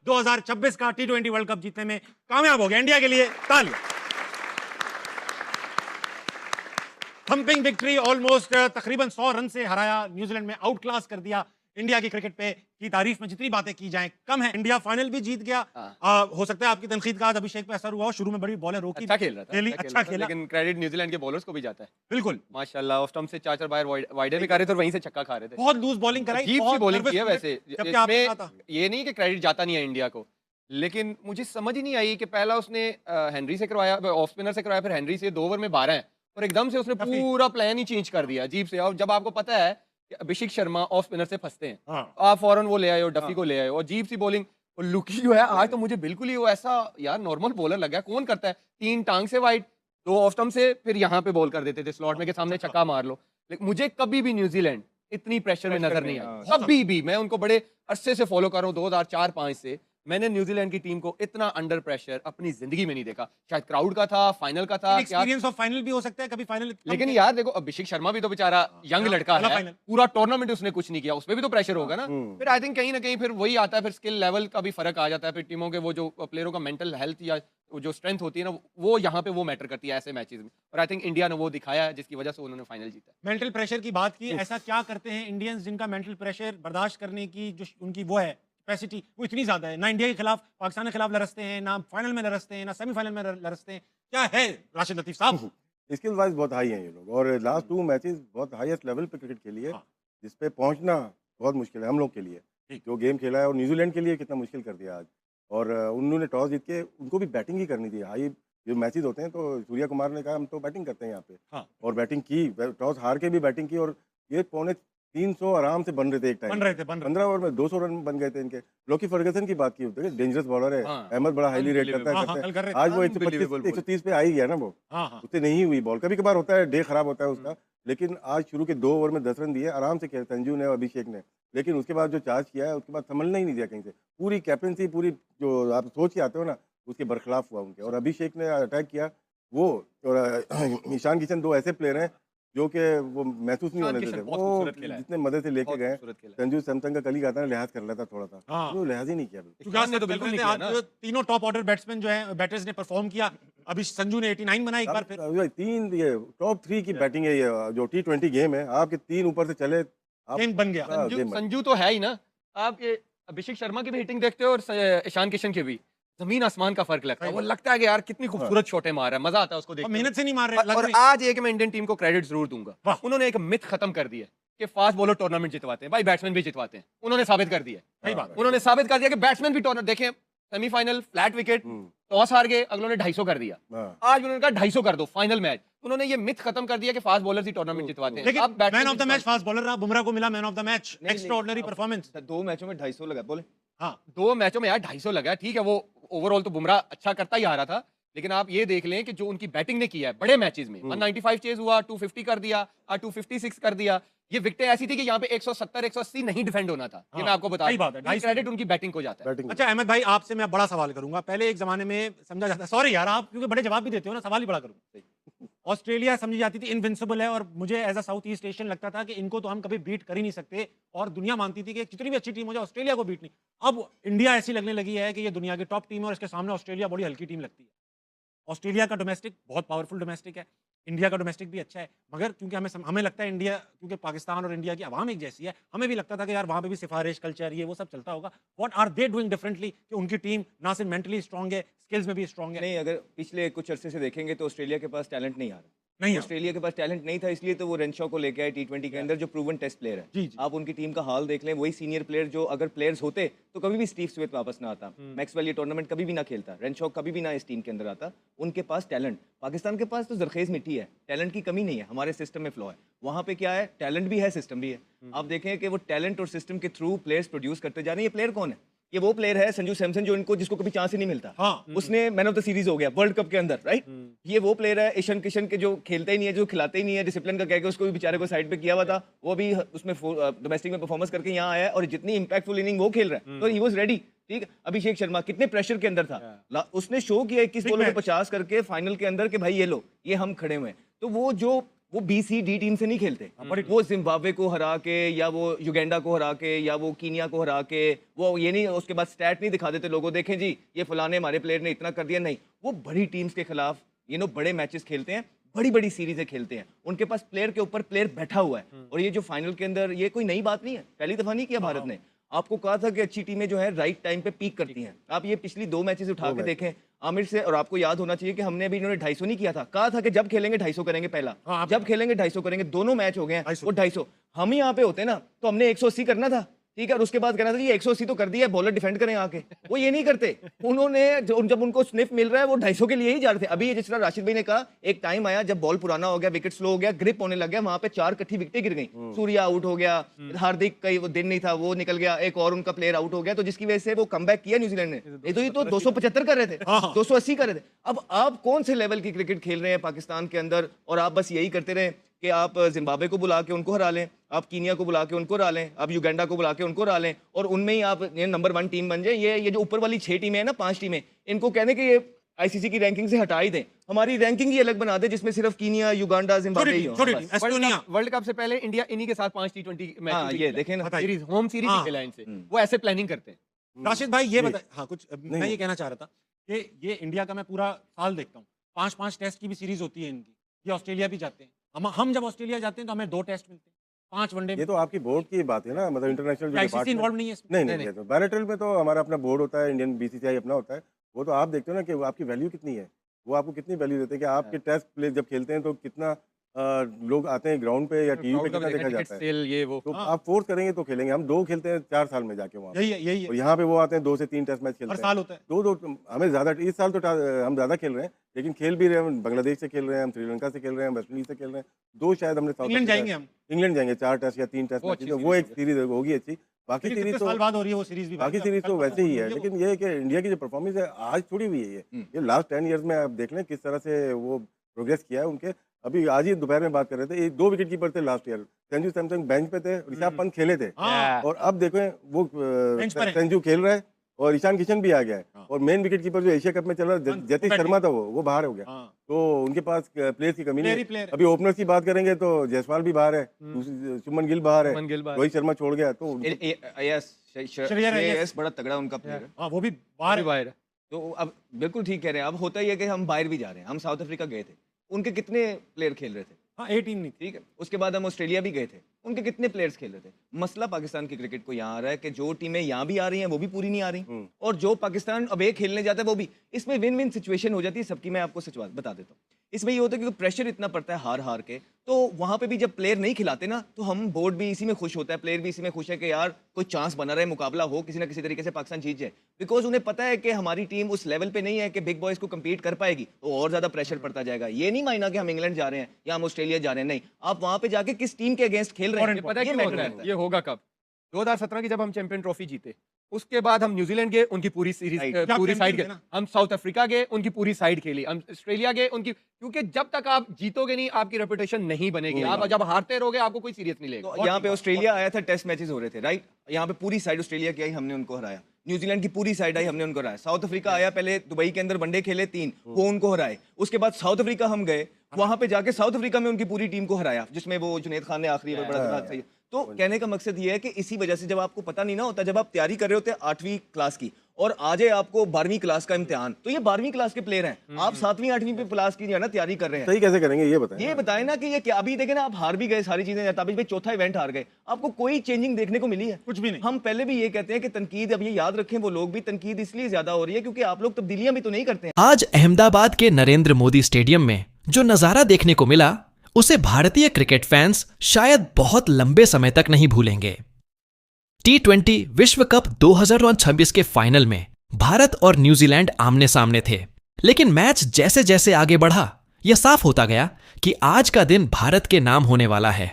2026 का T20 world cup जीतने में कामयाब हो गया। इंडिया के लिए तालियां। थंपिंग विक्ट्री, ऑलमोस्ट तकरीबन 100 रन से हराया, न्यूजीलैंड में आउट क्लास कर दिया। इंडिया की क्रिकेट पे की तारीफ में जितनी बातें की जाएं कम है। इंडिया फाइनल भी जीत गया। हो सकता है आपकी तनकीद का आज अभिषेक पे असर हुआ हो, शुरू में बड़ी बॉलर रोकी, अच्छा खेल रहा था, अच्छा खेला, लेकिन क्रेडिट न्यूजीलैंड के बॉलर्स को भी जाता है। बिल्कुल माशाल्लाह, ऑफ स्टंप से 4-4 बार वाइडर भी कर रहे थे और वहीं से छक्का खा रहे थे। बहुत लूज बॉलिंग कराई, अजीब सी बॉलिंग की है वैसे। जबकि आपने इसमें कहा था ये नहीं कि क्रेडिट जाता नहीं है इंडिया को, लेकिन मुझे समझ ही नहीं आई कि पहला उसने हेनरी से करवाया, ऑफ स्पिनर से करवाया, फिर हेनरी से 2 ओवर में 12 है और एकदम से उसने पूरा प्लान ही चेंज कर दिया अजीब से। और जब आपको पता है कि अभिषेक शर्मा ऑफ स्पिनर से फंसते हैं, हाँ। आप फौरन वो ले आए हो, डफी को ले आए हो, अजीब सी बॉलिंग। और लुकी जो है आज तो मुझे बिल्कुल ही वो ऐसा यार नॉर्मल बॉलर लगा। कौन करता है 3 टांग से वाइड, 2 ऑफ स्टंप से, फिर यहाँ पे बॉल कर देते थे स्लॉट में के सामने छक्का मार लो। लेकिन मुझे कभी भी न्यूजीलैंड इतनी प्रेशर में नजर नहीं आई, कभी भी। मैं उनको बड़े अरसे से फॉलो कर रहा हूँ, 2004-5 से। मैंने न्यूजीलैंड की टीम को इतना अंडर प्रेशर अपनी जिंदगी में नहीं देखा। शायद क्राउड का था, फाइनल का था, एक्सपीरियंस ऑफ फाइनल भी हो सकता है कभी फाइनल। लेकिन यार देखो, अभिषेक शर्मा भी तो बेचारा यंग लड़का है, पूरा टूर्नामेंट उसने कुछ नहीं किया, उसमें भी तो प्रेशर होगा ना। फिर आई थिंक कहीं ना कहीं फिर वही आता है, फिर स्किल लेवल का भी फर्क आ जाता है। फिर टीमों के वो जो प्लेयरों का मेंटल हेल्थ या जो स्ट्रेंथ होती है ना, वो यहाँ पे वो मैटर करती है ऐसे मैचेस में। और आई थिंक इंडिया ने वो दिखाया है, जिसकी वजह से उन्होंने फाइनल जीता। मेंटल प्रेशर की बात की, ऐसा क्या करते हैं इंडियंस जिनका मेंटल प्रेशर बर्दाश्त करने की जो उनकी वो है कैपेसिटी वो इतनी ज्यादा है? ना इंडिया के खिलाफ, पाकिस्तान के खिलाफ लड़ते हैं, ना फाइनल में लड़ते हैं, ना सेमीफाइनल में लड़ते हैं। क्या है राशिद लतीफ साहब? स्किल वाइज बहुत हाई हैं ये लोग, और लास्ट 2 मैचेस बहुत हाईएस्ट लेवल पे क्रिकेट खेली है, जिस पे पहुंचना बहुत मुश्किल है हम लोग के लिए। जो गेम खेला है, और न्यूजीलैंड के लिए कितना मुश्किल कर दिया आज। और उन्होंने टॉस जीत के उनको भी बैटिंग ही करनी थी। हाई जो मैचेस होते हैं तो सूर्या कुमार ने कहा हम तो बैटिंग करते हैं यहाँ पे, और बैटिंग की, टॉस हार के भी बैटिंग की। और ये 350 आराम से बन रहे थे एक टाइम, 15 ओवर में 200 रन बन गए थे इनके। लोकी फर्गसन की बात की, डेंजरस बॉलर है, अहमद बड़ा हाईली रेट करता है। आज वो 125-130 पे आई गया ना, वो उससे नहीं हुई बॉल। कभी कभार होता है, डे खराब होता है उसका, लेकिन आज शुरू के 2 ओवर में 10 रन दिए, आराम से खेले संजू ने और अभिषेक ने। लेकिन उसके बाद जो चार्ज किया है, उसके बाद संभलना ही नहीं दिया कहीं से। पूरी कैप्टनसी, पूरी जो आप सोच के आते हो ना, उसके बरखिलाफ हुआ उनके। और अभिषेक ने अटैक किया वो, और ईशान किशन, 2 ऐसे प्लेयर हैं जो कि वो महसूस नहीं होने देते। वो जितने मदद से लेके गए, संजू सैमसंग का कल ही कहता है लिहाज कर लेता थोड़ा सा, वो लिहाज ही नहीं किया। तो बिल्कुल नहीं किया। तीनों टॉप ऑर्डर बैट्समैन जो है, बैटर्स ने परफॉर्म किया। अभी संजू ने 89 बनाया एक बार फिर। 3 ये टॉप 3 की बैटिंग है। ये जो T20 गेम है, आपके 3 ऊपर से चले, गेम बन गया। संजू तो है ही ना। आप ये अभिषेक शर्मा की भी हिटिंग देखते हो और ईशान किशन की भी, जमीन आसमान का फर्क लगता है। वो लगता है कि यार कितनी खूबसूरत शॉटें मार रहा है, मजा आता है उसको देखकर। मेहनत से नहीं मार रहे। और आज एक मैं इंडियन टीम को क्रेडिट जरूर दूंगा, उन्होंने एक मिथ खत्म कर दिया कि फास्ट बॉलर टूर्नामेंट जितवाते हैं। भाई बैट्समैन भी जितवाते हैं, उन्होंने साबित कर दिया। उन्होंने साबित कर दिया कि बैट्समैन भी टूर्नामेंट, देखें सेमीफाइनल फ्लैट विकेट, टॉस हार गए, अगलों ने 250 कर दिया। आज उन्होंने कहा 250 कर दो फाइनल मैच। उन्होंने ये मिथ खत्म कर दिया कि फास्ट बॉलर ही टूर्नामेंट जितवाते हैं। लेकिन man of the match fast bowler रहा, बुमराह को मिला man of the match. Extraordinary performance. 2 मैचों में 250 लगा बोले। हाँ, 2 मैचों में यार 250 लगा, ठीक है। वो ओवरऑल तो बुमराह अच्छा करता ही आ रहा था, लेकिन आप ये देख लें कि जो उनकी बैटिंग ने किया है बड़े मैचेस में, 195 चेज हुआ, 250 कर दिया, 256 कर दिया। ये विकेटें ऐसी थी कि यहाँ पे 170-180 नहीं डिफेंड होना था। ये मैं आपको बता रहा हूं, क्रेडिट उनकी बैटिंग को जाता है। अच्छा अहमद भाई, आपसे मैं बड़ा सवाल करूंगा। पहले एक जमाने में समझा जाता, सॉरी यार आप क्योंकि बड़े जवाब भी देते हो ना, सवाल ही बड़ा करूंगा। ऑस्ट्रेलिया समझी जाती थी इनविंसिबल है, और मुझे as a south east Asian लगता था कि इनको तो हम कभी बीट कर ही नहीं सकते, और दुनिया मानती थी कि जितनी भी अच्छी टीम हो जाए ऑस्ट्रेलिया को बीट नहीं। अब इंडिया ऐसी लगने लगी है कि ये दुनिया की टॉप टीम है, और इसके सामने ऑस्ट्रेलिया बड़ी हल्की टीम लगती है। ऑस्ट्रेलिया का डोमेस्टिक बहुत पावरफुल डोमेस्टिक है, इंडिया का डोमेस्टिक भी अच्छा है, मगर क्योंकि हमें लगता है इंडिया, क्योंकि पाकिस्तान और इंडिया की आवाम एक जैसी है, हमें भी लगता था कि यार वहाँ पे भी सिफारिश कल्चर ये वो सब चलता होगा। What are they doing differently कि उनकी टीम ना सिर्फ मेंटली स्ट्रांग है, स्किल्स में भी स्ट्रांग है? नहीं, अगर पिछले कुछ अरसे से देखेंगे तो ऑस्ट्रेलिया के पास टैलेंट नहीं आ रहा। नहीं, ऑस्ट्रेलिया के पास टैलेंट नहीं था, इसलिए तो वो रेनशॉ को लेके आए T20 के अंदर, जो प्रूवन टेस्ट प्लेयर है। जी। आप उनकी टीम का हाल देख लें, वही सीनियर प्लेयर जो अगर प्लेयर्स होते तो कभी भी स्टीव स्मिथ वापस ना आता, मैक्सवेल ये टूर्नामेंट कभी भी ना खेलता, रेनशॉ कभी भी ना इस टीम के अंदर आता। उनके पास टैलेंट, पाकिस्तान के पास तो जरखेज मिट्टी है, टैलेंट की कमी नहीं है, हमारे सिस्टम में फ्लॉ है। वहाँ पे क्या है, टैलेंट भी है, सिस्टम भी है। आप देखें कि वो टैलेंट और सिस्टम के थ्रू प्लेयर्स प्रोड्यूस करते जा रहे हैं। ये प्लेयर कौन है? ये वो प्लेयर है संजू सैमसन, जो इनको जिसको कभी चांस ही नहीं मिलता। उसने मैन ऑफ द सीरीज हो गया वर्ल्ड कप के अंदर, राइट। ये वो प्लेयर है ईशान किशन के, जो खेलते ही नहीं है, जो खिलाते ही नहीं है, डिसिप्लिन का कह के उसको भी बेचारे को साइड पे किया हुआ था। वो भी उसमें डोमेस्टिक में परफॉर्मेंस करके यहाँ आया, और जितनी इंपैक्टफुल इनिंग वो खेल रहा है, तो ही वाज रेडी। ठीक, अभिषेक शर्मा कितने प्रेशर के अंदर था, उसने शो किया 21 बॉलों में 50 करके फाइनल के अंदर कि भाई ये लो, ये हम खड़े हुए हैं। तो वो जो वो BC-D टीम से नहीं खेलते। वो जिम्बाब्वे को हरा के या वो युगांडा को हरा के या वो कीनिया को हरा के, वो ये नहीं उसके बाद स्टैट नहीं दिखा देते लोगों, देखें जी ये फलाने हमारे प्लेयर ने इतना कर दिया, नहीं, वो बड़ी टीम्स के खिलाफ बड़े मैचेस खेलते हैं, बड़ी बड़ी सीरीजें खेलते हैं, उनके पास प्लेयर के ऊपर प्लेयर बैठा हुआ है। और ये जो फाइनल के अंदर, ये कोई नई बात नहीं है, पहली दफा नहीं किया भारत ने। आपको कहा था कि अच्छी टीमें जो है राइट टाइम पे पीक करती हैं। आप ये पिछली 2 मैचेस उठा के देखें आमिर से, और आपको याद होना चाहिए कि हमने अभी इन्होंने 250 नहीं किया था, कहा था कि जब खेलेंगे 250 करेंगे पहला, जब खेलेंगे 250 करेंगे। दोनों मैच हो गए हैं वो 250। हम यहाँ पे होते ना तो हमने 180 करना था, ठीक है, और उसके बाद कहना था ये 180 तो कर दिया, बॉलर डिफेंड करें आके। वो ये नहीं करते, उन्होंने जब उनको स्निफ मिल रहा है वो 250 के लिए ही जा रहे थे। अभी जिस तरह राशिद भाई ने कहा, एक टाइम आया जब बॉल पुराना हो गया, विकेट स्लो हो गया, ग्रिप होने लग गया, वहां पे 4 इकट्ठी विकेटें गिर गई। सूर्या आउट हो गया, हार्दिक का वो दिन नहीं था वो निकल गया, एक और उनका प्लेयर आउट हो गया, तो जिसकी वजह से वो कमबैक किया न्यूजीलैंड ने। नहीं तो ये तो 275 कर रहे थे, 280 कर रहे थे। अब आप कौन से लेवल की क्रिकेट खेल रहे हैं पाकिस्तान के अंदर, और आप बस यही करते रहे कि आप जिम्बाब्वे को बुला के उनको हरा लें, आप कीनिया को बुला के उनको हरा लें, आप युगांडा को बुला के उनको हरा लें, और उनमें ही आप नंबर 1 टीम बन जाए। ये जो ऊपर वाली 6 टीमें हैं ना, 5 टीमें, इनको कहने कि ये ICC की रैंकिंग से हटा ही दें, हमारी रैंकिंग ही अलग बना दे जिसमें सिर्फ कीनिया, युगांडा, जिम्बाब्वे ही हो। वर्ल्ड कप से पहले इंडिया इन्हीं के साथ 5 T20 मैच, ये देखें ना, सीरीज, होम सीरीज ही खेला इनसे, वो ऐसे प्लानिंग करते हैं। राशिद भाई ये बता, हाँ कुछ मैं ये कहना चाह रहा था कि ये इंडिया का मैं पूरा साल देखता हूँ, 5-5 टेस्ट की भी सीरीज होती है इनकी। ये ऑस्ट्रेलिया भी जाते हैं, हम जब ऑस्ट्रेलिया जाते हैं तो हमें 2 टेस्ट मिलते हैं, 5 वनडे। ये तो आपकी बोर्ड की बात है ना, मतलब इंटरनेशनल ICC इन्वॉल्व नहीं है इसमें। नहीं, तो बायलैटरल में तो हमारा अपना बोर्ड होता है, इंडियन BCCI अपना होता है। वो तो आप देखते हो ना कि वो आपकी वैल्यू कितनी है, वो आपको कितनी वैल्यू देते हैं कि आपके टेस्ट प्ले जब खेलते हैं तो कितना लोग आते हैं ग्राउंड पे या टीवी पे, कितना देखा जाता है। ये वो तो आप फोर्स करेंगे तो खेलेंगे। हम 2 खेलते हैं 4 साल में जाके वहाँ, यही है। और यहाँ पे वो आते हैं 2 से 3 टेस्ट मैच खेलते हर हैं, साल होता है। 2 हमें ज़्यादा, इस साल तो हम ज़्यादा खेल रहे हैं, लेकिन खेल भी रहे हैं, हम बांग्लादेश से खेल रहे हैं, हम श्रीलंका से खेल रहे हैं, वेस्ट इंडीज से खेल रहे हैं, 2 शायद हमने इंग्लैंड जाएंगे हम, इंग्लैंड जाएंगे 4 टेस्ट या 3 टेस्ट मैच, तो वो एक सीरीज होगी अच्छी। बाकी सीरीज तो साल बाद हो रही है वो सीरीज भी, बाकी सीरीज तो वैसे ही है, लेकिन ये है कि इंडिया की जो परफॉर्मेंस है आज थोड़ी हुई है, ये लास्ट 10 ईयर्स में आप देख लें किस तरह से वो प्रोग्रेस किया है उनके। अभी आज ही दोपहर में बात कर रहे थे, ये 2 विकेट कीपर थे last year, Sanju Samsung bench पे थे, ऋषभ पंत खेले थे, और अब देखो वो संजू खेल रहा है और ईशान किशन भी आ गया है, और मेन विकेट कीपर जो एशिया कप में चल रहा है जतिन शर्मा था वो बाहर हो गया। तो उनके पास प्लेयर्स की कमी नहीं है। अभी ओपनर्स की बात करेंगे तो जायसवाल भी बाहर है, शुभमन गिल बाहर है, रोहित शर्मा छोड़ गया, तो श्रेयस बड़ा तगड़ा उनका प्लेयर है, वो भी बाहर है। तो अब बिल्कुल ठीक कह रहे हैं। अब होता ही है कि हम बाहर भी जा रहे हैं, हम साउथ अफ्रीका गए थे, उनके कितने प्लेयर खेल रहे थे, हाँ 18 नहीं, ठीक है। उसके बाद हम ऑस्ट्रेलिया भी गए थे, उनके कितने प्लेयर्स खेल रहे थे। मसला पाकिस्तान की क्रिकेट को यहाँ आ रहा है कि जो टीमें यहाँ भी आ रही हैं वो भी पूरी नहीं आ रही, और जो पाकिस्तान अवे खेलने जाता है वो भी, इसमें विन विन सिचुएशन हो जाती है सबकी। मैं आपको सच बात बता देता हूँ, इसमें ये होता है कि प्रेशर इतना पड़ता है हार हार के, तो वहाँ पे भी जब प्लेयर नहीं खिलाते ना, तो हम बोर्ड भी इसी में खुश होता है, प्लेयर भी इसी में खुश है कि यार कोई चांस बना रहे, मुकाबला हो, किसी ना किसी तरीके से पाकिस्तान जीत जाए, बिकॉज उन्हें पता है कि हमारी टीम उस लेवल पे नहीं है कि बिग बॉयज को कम्पीट कर पाएगी, तो और ज्यादा प्रेशर पड़ता जाएगा। ये नहीं मायना कि हम इंग्लैंड जा रहे हैं या हम ऑस्ट्रेलिया जा रहे हैं, नहीं, आप वहाँ पे जाके किस टीम के अगेंस्ट खेल रहे हैं, पता है क्यों होता है? ये होगा कब? 2017 की जब हम चैंपियन ट्रॉफी जीते, उसके बाद हम न्यूजीलैंड गए, उनकी पूरी सीरीज पूरी साइड गए, हम साउथ अफ्रीका गए, उनकी पूरी साइड खेली, हम ऑस्ट्रेलिया गए उनकी, क्योंकि जब तक आप जीतोगे नहीं आपकी रेपुटेशन नहीं बनेगी, आप जब हारते रहोगे आपको कोई सीरियस नहीं लेगा। तो यहाँ पे ऑस्ट्रेलिया आया था, टेस्ट मैचेस हो रहे थे, राइट, यहाँ पे पूरी साइड ऑस्ट्रेलिया की आई, हमने उनको हराया। न्यूजीलैंड की पूरी साइड आई, हमने उनको हराया। साउथ अफ्रीका आया, पहले दुबई के अंदर वनडे खेले 3, वो उनको हराए। उसके बाद साउथ अफ्रीका हम गए, वहां पे जाके साउथ अफ्रीका में उनकी पूरी टीम को हराया, जिसमें वो जुनैद खान ने आखिरी में बड़ा सही। तो कहने का मकसद ये है कि इसी वजह से जब आपको पता नहीं ना होता, जब आप तैयारी कर रहे होते हैं 8वीं क्लास की और आज है आपको 12वीं क्लास का इम्तिहान, तो ये 12वीं क्लास के प्लेयर हैं, आप 7वीं 8वीं पे क्लास की जो है ना तैयारी कर रहे हैं, सही कैसे करेंगे ये बताएं ना कि ये क्या। अभी देखें ना, आप हार भी गए सारी चीजें, ताबिश भाई चौथा इवेंट हार गए, आपको कोई चेंजिंग देखने को मिली है? कुछ भी नहीं। हम पहले भी ये कहते हैं कि तनकीद, अब ये याद रखें वो लोग भी, तनकीद इसलिए ज्यादा हो रही है क्योंकि आप लोग तब्दीलियां भी तो नहीं करते हैं। आज अहमदाबाद के नरेंद्र मोदी स्टेडियम में जो नजारा देखने को मिला, उसे भारतीय क्रिकेट फैंस शायद बहुत लंबे समय तक नहीं भूलेंगे। T20 विश्व कप 2026 के फाइनल में भारत और न्यूजीलैंड आमने सामने थे, लेकिन मैच जैसे जैसे आगे बढ़ा, यह साफ होता गया कि आज का दिन भारत के नाम होने वाला है।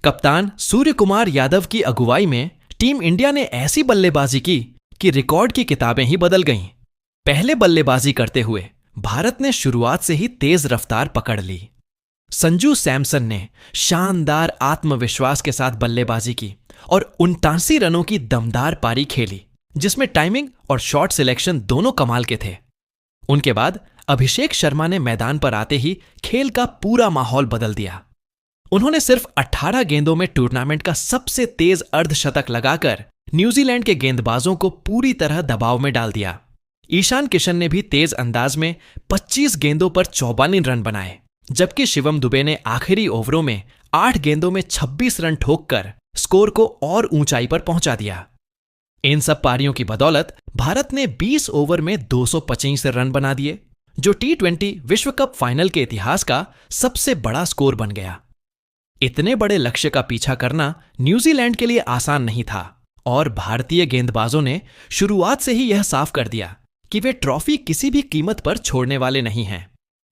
कप्तान सूर्य कुमार यादव की अगुवाई में टीम इंडिया ने ऐसी बल्लेबाजी की कि रिकॉर्ड की किताबें ही बदल गईं। पहले बल्लेबाजी करते हुए भारत ने शुरुआत से ही तेज रफ्तार पकड़ ली। संजू सैमसन ने शानदार आत्मविश्वास के साथ बल्लेबाजी की और 79 रनों की दमदार पारी खेली, जिसमें टाइमिंग और शॉट सिलेक्शन दोनों कमाल के थे। उनके बाद अभिषेक शर्मा ने मैदान पर आते ही खेल का पूरा माहौल बदल दिया। उन्होंने सिर्फ 18 गेंदों में टूर्नामेंट का सबसे तेज अर्धशतक लगाकर न्यूजीलैंड के गेंदबाजों को पूरी तरह दबाव में डाल दिया। ईशान किशन ने भी तेज अंदाज में 25 गेंदों पर 44 रन बनाए, जबकि शिवम दुबे ने आखिरी ओवरों में 8 गेंदों में 26 रन ठोककर स्कोर को और ऊंचाई पर पहुंचा दिया। इन सब पारियों की बदौलत भारत ने 20 ओवर में 225 रन बना दिए, जो T20 विश्व कप फाइनल के इतिहास का सबसे बड़ा स्कोर बन गया। इतने बड़े लक्ष्य का पीछा करना न्यूजीलैंड के लिए आसान नहीं था और भारतीय गेंदबाजों ने शुरुआत से ही यह साफ कर दिया कि वे ट्रॉफी किसी भी कीमत पर छोड़ने वाले नहीं हैं।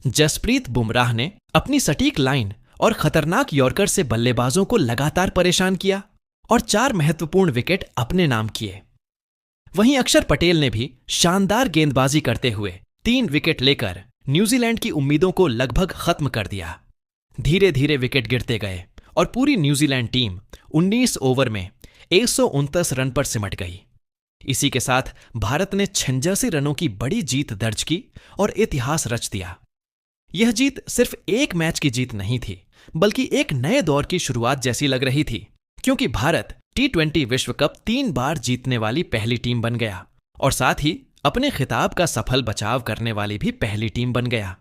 जसप्रीत बुमराह ने अपनी सटीक लाइन और खतरनाक यॉर्कर से बल्लेबाजों को लगातार परेशान किया और 4 महत्वपूर्ण विकेट अपने नाम किए। वहीं अक्षर पटेल ने भी शानदार गेंदबाजी करते हुए 3 विकेट लेकर न्यूजीलैंड की उम्मीदों को लगभग खत्म कर दिया। धीरे धीरे विकेट गिरते गए और पूरी न्यूजीलैंड टीम 19 ओवर में 129 रन पर सिमट गई। इसी के साथ भारत ने 86 रनों की बड़ी जीत दर्ज की और इतिहास रच दिया। यह जीत सिर्फ एक मैच की जीत नहीं थी, बल्कि एक नए दौर की शुरुआत जैसी लग रही थी, क्योंकि भारत T20 विश्व कप 3 बार जीतने वाली पहली टीम बन गया और साथ ही अपने खिताब का सफल बचाव करने वाली भी पहली टीम बन गया।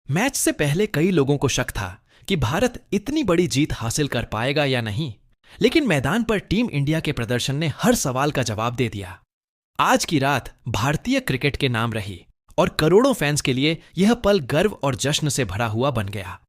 मैच से पहले कई लोगों को शक था कि भारत इतनी बड़ी जीत हासिल कर पाएगा या नहीं, लेकिन मैदान पर टीम इंडिया के प्रदर्शन ने हर सवाल का जवाब दे दिया। आज की रात भारतीय क्रिकेट के नाम रही और करोड़ों फैंस के लिए यह पल गर्व और जश्न से भरा हुआ बन गया।